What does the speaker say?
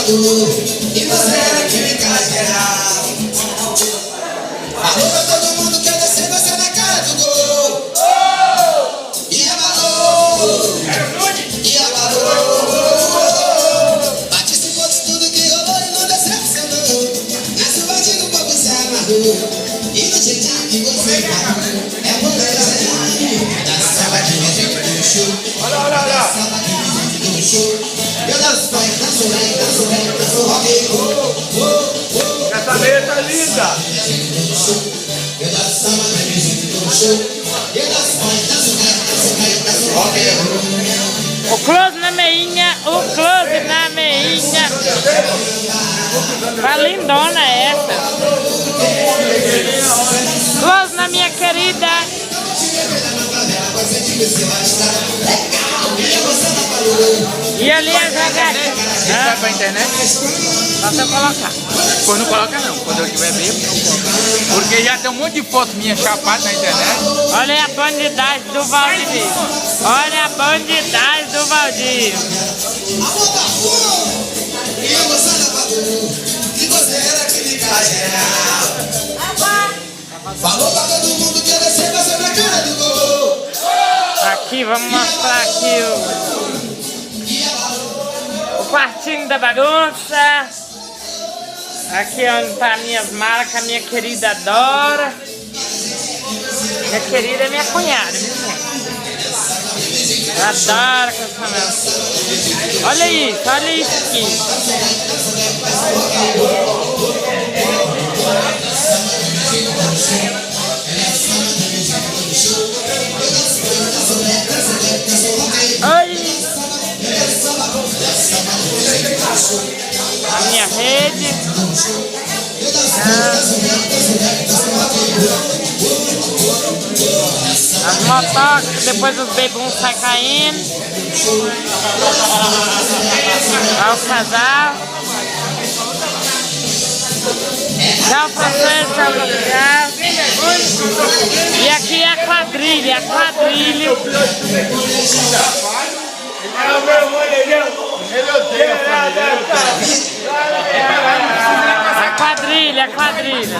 Salvador, e você era química geral. Falou pra todo mundo que eu descer você na cara do gol. E abalou, e abalou. Participou de tudo que rolou e não decepcionou. Na subadinha o povo se amarrou. E no jeitinho que você falou, é moleque da salvadinha dentro do show. Da salvadinha dentro do show. Eu danço funk, danço reggae, danço rap, danço rock and roll. Essa letra é linda. Eu danço salvadinha dentro do show. Eu danço funk, danço rap, danço rock and roll. O close na meinha, o close na meinha. Tá lindona essa. Close na minha querida. E ali a jogadinha. Isso vai pra internet? Só você colocar. Depois não coloca não. Quando eu tiver bêbado, não coloca. Porque já tem um monte de foto minha chapada na internet. Olha a bandidagem do Valdir. Olha a bandidagem do Valdir. E você era química geral. Falou pra todo mundo que eu descer você na cara do gol. Aqui, vamos mostrar aqui o quartinho da bagunça. Aqui onde tá minhas marcas, minha querida Dora. Minha querida é minha cunhada, viu, gente? Eu adoro com essa minha... Olha isso aqui. Oi! A minha rede. As motocas, depois os bebuns saem caindo. Olha o casal. Já o francês, já o lugar. E aqui é a quadrilha, a quadrilha. A quadrilha, a quadrilha.